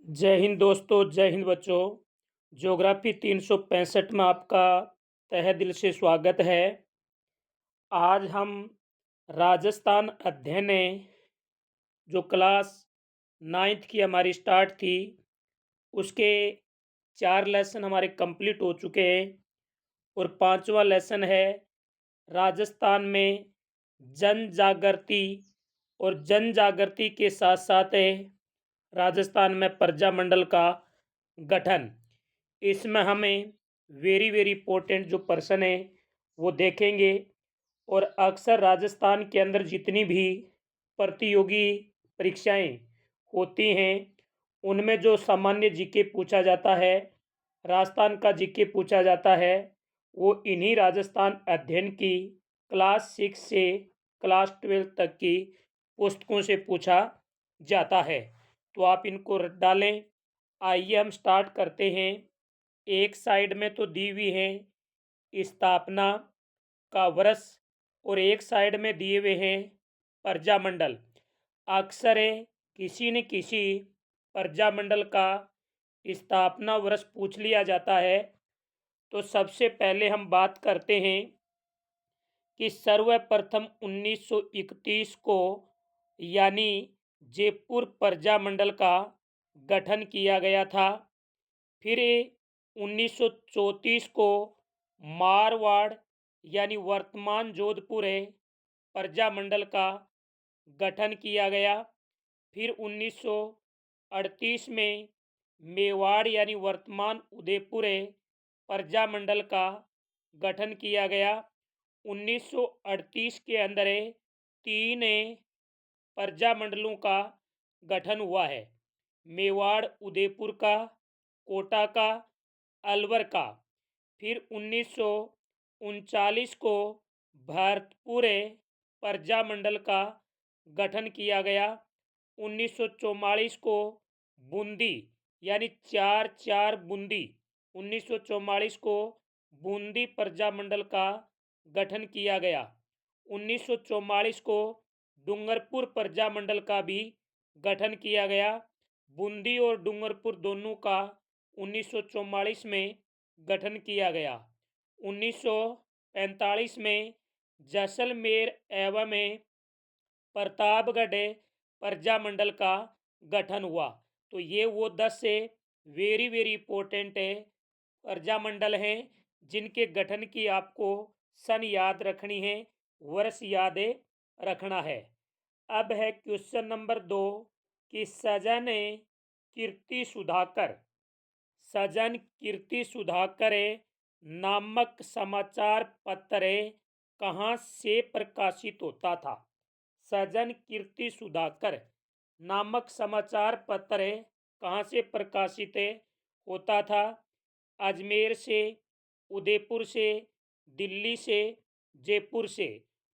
जय हिंद दोस्तों, जय हिंद बच्चों। ज्योग्राफी 365 में आपका तहे दिल से स्वागत है। आज हम राजस्थान अध्ययन है, जो क्लास 9th की हमारी स्टार्ट थी, उसके 4 लेसन हमारे कंप्लीट हो चुके हैं और 5वां लेसन है राजस्थान में जन जागृति। और जन जागृति के साथ साथ है राजस्थान में प्रजामंडल का गठन। इसमें हमें वेरी वेरी इंपॉर्टेंट जो पर्सन है वो देखेंगे। और अक्सर राजस्थान के अंदर जितनी भी प्रतियोगी परीक्षाएं होती हैं उनमें जो सामान्य जीके पूछा जाता है, राजस्थान का जीके पूछा जाता है, वो इन्हीं राजस्थान अध्ययन की क्लास 6 से क्लास 12 तक की पुस्तकों से पूछा जाता है। तो आप इनको रट डालें। आइए हम स्टार्ट करते हैं। एक साइड में तो दी हुई है स्थापना का वर्ष और एक साइड में दिए हुए हैं प्रजामंडल। अक्सर किसी न किसी प्रजामंडल का स्थापना वर्ष पूछ लिया जाता है। तो सबसे पहले हम बात करते हैं कि सर्वप्रथम 1931 को यानी जयपुर प्रजामंडल का गठन किया गया था। फिर 1934 को मारवाड़ यानी वर्तमान जोधपुर प्रजामंडल का गठन किया गया। फिर 1938 में मेवाड़ यानी वर्तमान उदयपुर प्रजामंडल का गठन किया गया। 1938 के अंदर 3 प्रजामंडलों का गठन हुआ है, मेवाड़, उदयपुर का, कोटा का, अलवर का। फिर 1939 को भरतपुर प्रजामंडल का गठन किया गया। 1944 को बूंदी यानी चार चार बूंदी, 1944 को बूंदी प्रजामंडल का गठन किया गया। 1944 को डूंगरपुर प्रजामंडल का भी गठन किया गया। बूंदी और डूंगरपुर दोनों का 1944 में गठन किया गया। 1945 में जैसलमेर एवं प्रतापगढ़ प्रजामंडल का गठन हुआ। तो ये वो 10 से वेरी वेरी इंपॉर्टेंट प्रजामंडल हैं जिनके गठन की आपको सन याद रखनी है, वर्ष याद रखना है। अब है क्वेश्चन नंबर 2 कि सजन कीर्ति सुधाकर नामक समाचार पत्र कहाँ से प्रकाशित होता था। सजन कीर्ति सुधाकर नामक समाचार पत्र कहाँ से प्रकाशित होता था। अजमेर से, उदयपुर से, दिल्ली से, जयपुर से।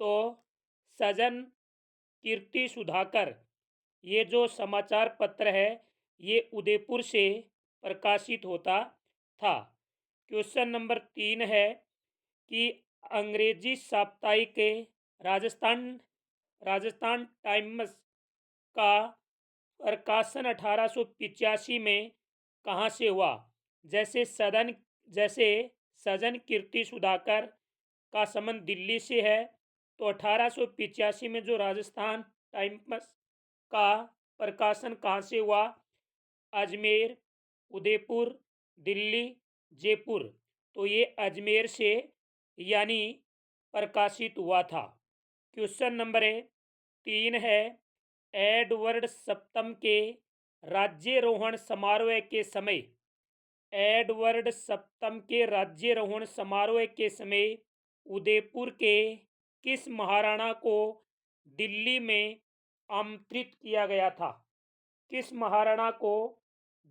तो सजन कीर्ति सुधाकर ये जो समाचार पत्र है ये उदयपुर से प्रकाशित होता था। क्वेश्चन नंबर 3 है कि अंग्रेजी साप्ताहिक राजस्थान राजस्थान टाइम्स का प्रकाशन 1885 में कहाँ से हुआ। जैसे सजन कीर्ति सुधाकर का संबंध दिल्ली से है, तो 1885 में जो राजस्थान टाइम्स का प्रकाशन कहाँ से हुआ, अजमेर, उदयपुर, दिल्ली, जयपुर। तो ये अजमेर से यानी प्रकाशित हुआ था। क्वेश्चन नंबर 3 है एडवर्ड सप्तम के राज्यारोहण समारोह के समय उदयपुर के किस महाराणा को दिल्ली में आमंत्रित किया गया था। किस महाराणा को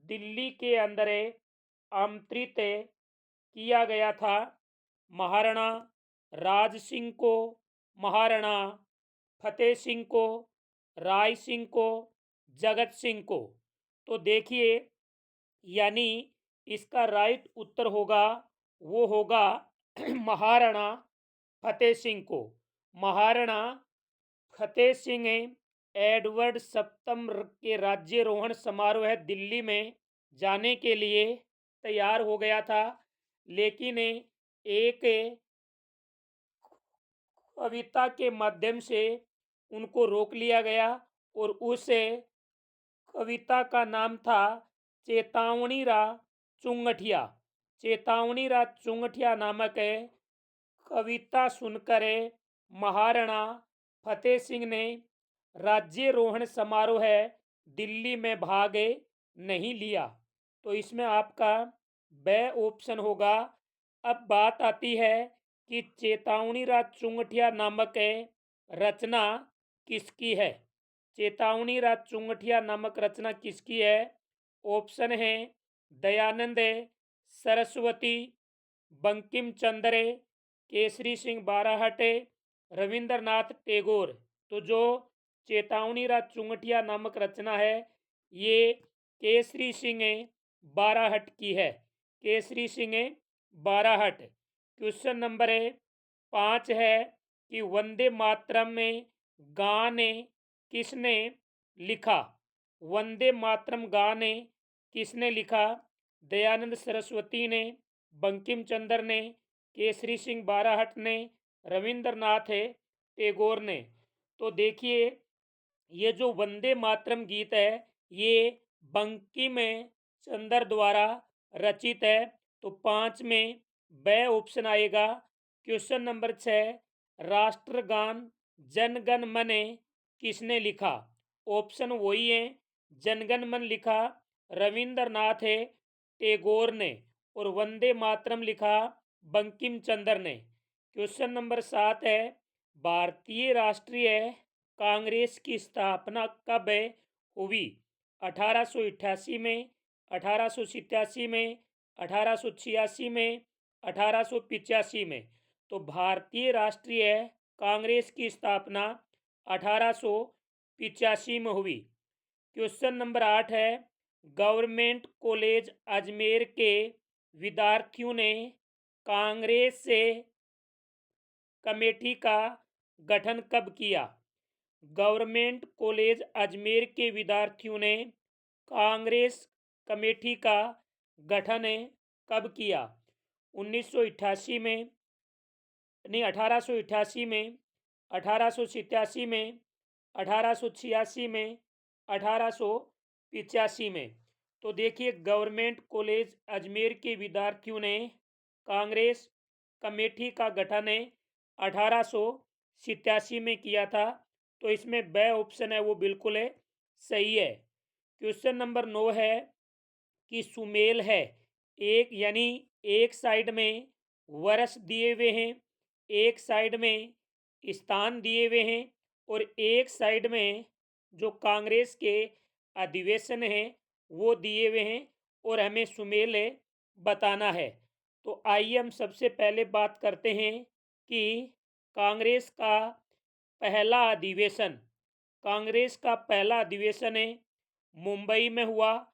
दिल्ली के अंदर आमंत्रित किया गया था। महाराणा राज सिंह को, महाराणा फतेह सिंह को, राय सिंह को, जगत सिंह को। तो देखिए यानी इसका राइट उत्तर होगा, वो होगा महाराणा फतेह सिंह को। महाराणा फतेह सिंह एडवर्ड सप्तम के राज्यारोहण समारोह दिल्ली में जाने के लिए तैयार हो गया था, लेकिन एक कविता के माध्यम से उनको रोक लिया गया और उस कविता का नाम था चेतावनी रा चुंगठिया। चेतावनी रा चुंगठिया नामक कविता सुनकर महाराणा फतेह सिंह ने राज्यारोहण समारोह दिल्ली में भाग नहीं लिया। तो इसमें आपका ब ऑप्शन होगा। अब बात आती है कि चेतावनी रा चुंगठिया नामक रचना किसकी है। चेतावनी रा चुंगठिया नामक रचना किसकी है? ऑप्शन है दयानंद सरस्वती, बंकिम चंद्र, केसरी सिंह बाराहट, रविंद्रनाथ टैगोर। तो जो चेतावनी रा चुंगठिया नामक रचना है ये केसरी सिंह बाराहट की है। केसरी सिंह बाराहट। क्वेश्चन नंबर 5 है कि वंदे मातरम में गाने किसने लिखा? वंदे मातरम गाने किसने लिखा? दयानंद सरस्वती ने, बंकिम चंद्र ने, केसरी सिंह बाराहट ने, रविंद्रनाथ टैगोर ने। तो देखिए ये जो वंदे मातरम गीत है ये बंकिम चंद्र द्वारा रचित है। तो 5 में ब ऑप्शन आएगा। क्वेश्चन नंबर 6 राष्ट्रगान जनगण मन किसने लिखा? ऑप्शन वही है जनगण मन लिखा रविंद्रनाथ टैगोर ने और वंदे मातरम लिखा बंकिम चंद्र ने। क्वेश्चन नंबर 7 है भारतीय राष्ट्रीय कांग्रेस की स्थापना कब हुई? 1888 में, 1887 में, 1886 में, 1885 में। तो भारतीय राष्ट्रीय कांग्रेस की स्थापना 1885 में हुई। क्वेश्चन नंबर 8 है गवर्नमेंट कॉलेज अजमेर के विद्यार्थियों ने कांग्रेस से कमेटी का गठन कब किया? गवर्नमेंट कॉलेज अजमेर के विद्यार्थियों ने कांग्रेस कमेटी का गठन कब किया? 1988 में, नहीं 1888 में, 1887 में, 1886 में, 1885 में। तो देखिए गवर्नमेंट कॉलेज अजमेर के विद्यार्थियों ने कांग्रेस कमेटी का गठन 1887 में किया था। तो इसमें ब ऑप्शन है वो बिल्कुल सही है। क्वेश्चन नंबर 9 है कि सुमेल है एक यानी एक साइड में वर्ष दिए हुए हैं, एक साइड में स्थान दिए हुए हैं और एक साइड में जो कांग्रेस के अधिवेशन हैं वो दिए हुए हैं और हमें सुमेल बताना है। तो आइए हम सबसे पहले बात करते हैं कि कांग्रेस का पहला अधिवेशन। कांग्रेस का पहला अधिवेशन मुंबई में हुआ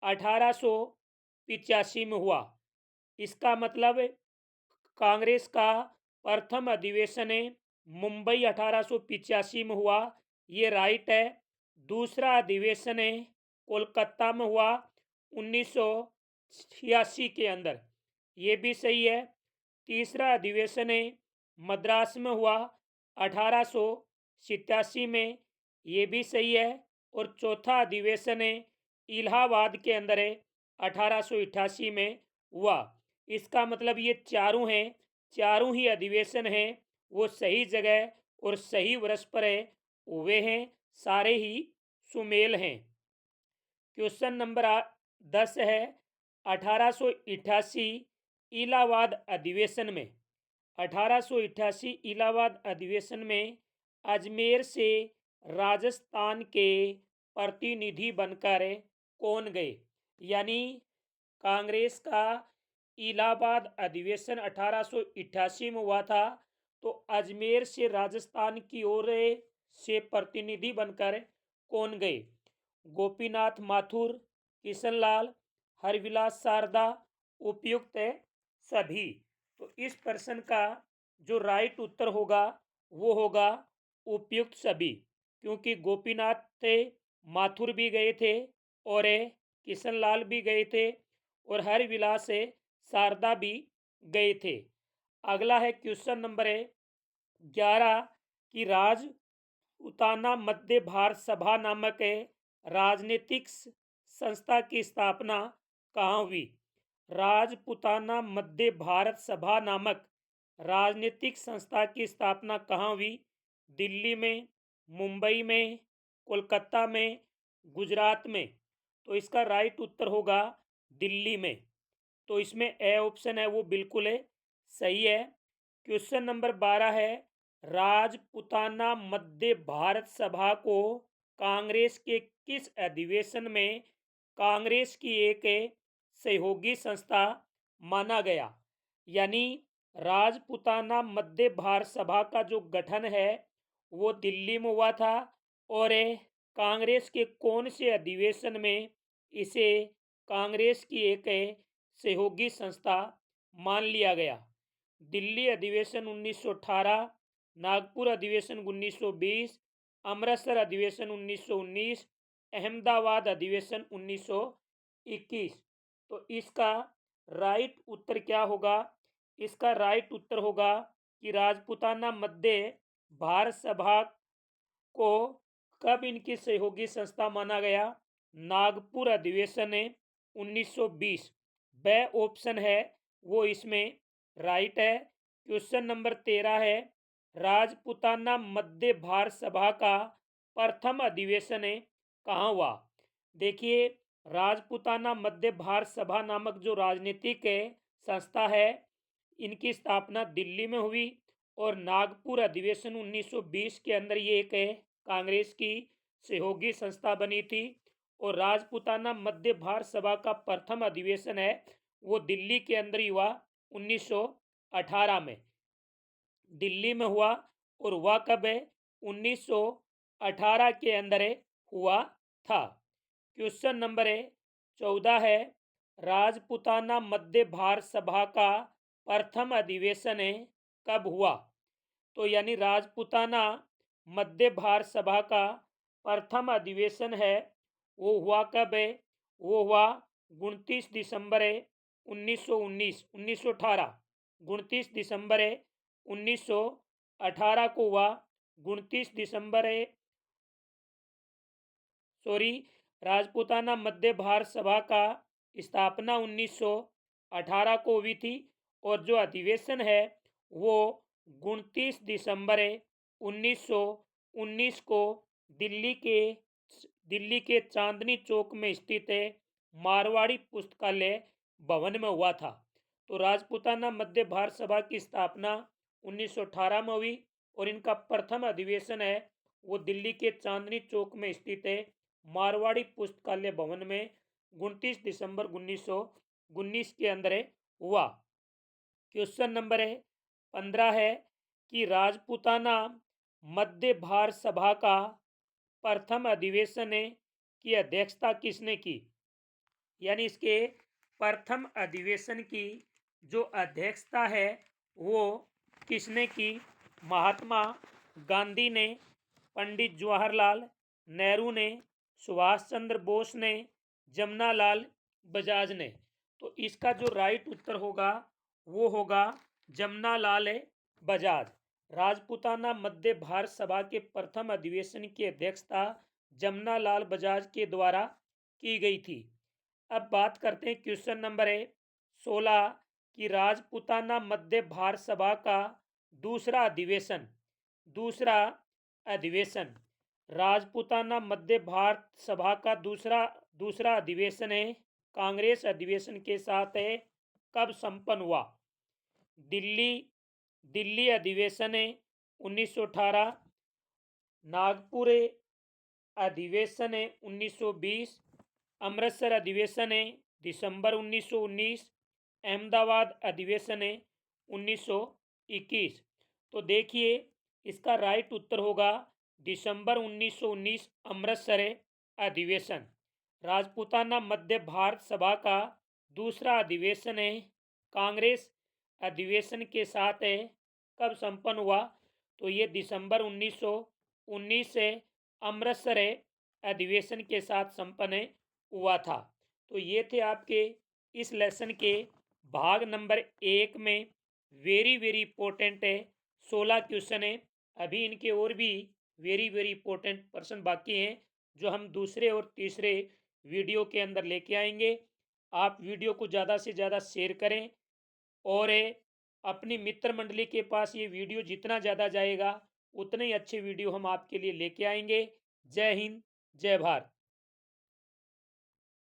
1885 में हुआ। इसका मतलब कांग्रेस का प्रथम अधिवेशन मुंबई 1885 में हुआ, ये राइट है। दूसरा अधिवेशन कोलकाता में हुआ 1986 के अंदर, ये भी सही है। तीसरा अधिवेशन मद्रास में हुआ 1887 में, ये भी सही है। और चौथा अधिवेशन इलाहाबाद के अंदर 1888 में हुआ। इसका मतलब ये चारों हैं, चारों ही अधिवेशन हैं वो सही जगह और सही वर्ष पर हुए हैं, सारे ही सुमेल हैं। क्वेश्चन नंबर 10 है 1888 इलाहाबाद अधिवेशन में, 1888 इलाहाबाद अधिवेशन में अजमेर से राजस्थान के प्रतिनिधि बनकर कौन गए? यानी कांग्रेस का इलाहाबाद अधिवेशन 1888 में हुआ था, तो अजमेर से राजस्थान की ओर से प्रतिनिधि बनकर कौन गए? गोपीनाथ माथुर, किशनलाल, हरविलास शारदा, उपयुक्त सभी। तो इस प्रश्न का जो राइट उत्तर होगा वो होगा उपयुक्त सभी। क्योंकि गोपीनाथ माथुर भी गए थे और किशनलाल भी गए थे और हरविलास शारदा भी गए थे। अगला है क्वेश्चन नंबर 11 कि राजपूताना मध्य भारत सभा नामक राजनीतिक संस्था की स्थापना कहाँ हुई? राजपूताना मध्य भारत सभा नामक राजनीतिक संस्था की स्थापना कहाँ हुई? दिल्ली में, मुंबई में, कोलकाता में, गुजरात में। तो इसका राइट उत्तर होगा दिल्ली में। तो इसमें ए ऑप्शन है वो बिल्कुल सही है। क्वेश्चन नंबर 12 है राजपूताना मध्य भारत सभा को कांग्रेस के किस अधिवेशन में कांग्रेस की एक सहयोगी संस्था माना गया? यानी राजपूताना मध्य भारत सभा का जो गठन है वो दिल्ली में हुआ था और कांग्रेस के कौन से अधिवेशन में इसे कांग्रेस की एक सहयोगी संस्था मान लिया गया? दिल्ली अधिवेशन 1918, नागपुर अधिवेशन 1920, अमृतसर अधिवेशन 1919, अहमदाबाद अधिवेशन 1921। तो इसका राइट उत्तर क्या होगा? इसका राइट उत्तर होगा कि राजपूताना मध्य भारत सभा को कब इनकी सहयोगी संस्था माना गया? नागपुर अधिवेशन 1920। ब ऑप्शन है वो इसमें राइट है। क्वेश्चन नंबर 13 है राजपूताना मध्य भारत सभा का प्रथम अधिवेशन कहाँ हुआ? देखिए राजपूताना मध्य भारत सभा नामक जो राजनीतिक संस्था है इनकी स्थापना दिल्ली में हुई और नागपुर अधिवेशन 1920 के अंदर ये एक कांग्रेस की सहयोगी संस्था बनी थी। और राजपूताना मध्य भारत सभा का प्रथम अधिवेशन है वो दिल्ली के अंदर ही हुआ 1918 में। दिल्ली में हुआ और हुआ कब है? 1918 के अंदर हुआ था। क्वेश्चन नंबर 14 है राजपूताना मध्य भारत सभा का प्रथम अधिवेशन कब हुआ? तो यानी राजपूताना मध्य भारत सभा का प्रथम अधिवेशन है वो हुआ कब है? वो हुआ 29 दिसंबर 1918 29 दिसंबर 1918 को हुआ। 29 दिसंबर राजपूताना मध्य भारत सभा का स्थापना 1918 को हुई थी और जो अधिवेशन है वो 29 दिसंबर 1919 को दिल्ली के चांदनी चौक में स्थित मारवाड़ी पुस्तकालय भवन में हुआ था। तो राजपूताना मध्य भारत सभा की स्थापना 1918 में हुई और इनका प्रथम अधिवेशन है वो दिल्ली के चांदनी चौक में स्थित मारवाड़ी पुस्तकालय भवन में 29 दिसंबर 1919 के अंदर हुआ। क्वेश्चन नंबर 15 है कि राजपूताना मध्य भारत सभा का प्रथम अधिवेशन की अध्यक्षता किसने की? यानी इसके प्रथम अधिवेशन की जो अध्यक्षता है वो किसने की? महात्मा गांधी ने, पंडित जवाहरलाल नेहरू ने, सुभाष चंद्र बोस ने, जमनालाल बजाज ने। तो इसका जो राइट उत्तर होगा वो होगा जमनालाल बजाज। राजपूताना मध्य भारत सभा के प्रथम अधिवेशन की अध्यक्षता जमनालाल बजाज के द्वारा की गई थी। अब बात करते हैं क्वेश्चन नंबर 16 कि राजपूताना मध्य भारत सभा का दूसरा अधिवेशन राजपूताना मध्य भारत सभा का दूसरा अधिवेशन है कांग्रेस अधिवेशन के साथ है कब संपन्न हुआ? दिल्ली अधिवेशन 1918, नागपुर अधिवेशन 1920, अमृतसर अधिवेशन दिसंबर 1919, अहमदाबाद अधिवेशन 1921। तो देखिए इसका राइट उत्तर होगा दिसंबर 1919 अमृतसर अधिवेशन। राजपूताना मध्य भारत सभा का दूसरा अधिवेशन कांग्रेस अधिवेशन के साथ कब संपन्न हुआ? तो ये दिसंबर 1919 से अमृतसर अधिवेशन के साथ संपन्न हुआ था। तो ये थे आपके इस लेसन के भाग नंबर 1 में वेरी वेरी इंपॉर्टेंट 16 क्वेश्चन है। अभी इनके और भी वेरी वेरी इंपॉर्टेंट प्रश्न बाकी हैं जो हम दूसरे और तीसरे वीडियो के अंदर लेके आएंगे। आप वीडियो को ज़्यादा से ज़्यादा शेयर करें और अपनी मित्र मंडली के पास ये वीडियो जितना ज़्यादा जाएगा उतने ही अच्छे वीडियो हम आपके लिए लेके आएंगे। जय हिंद, जय भारत।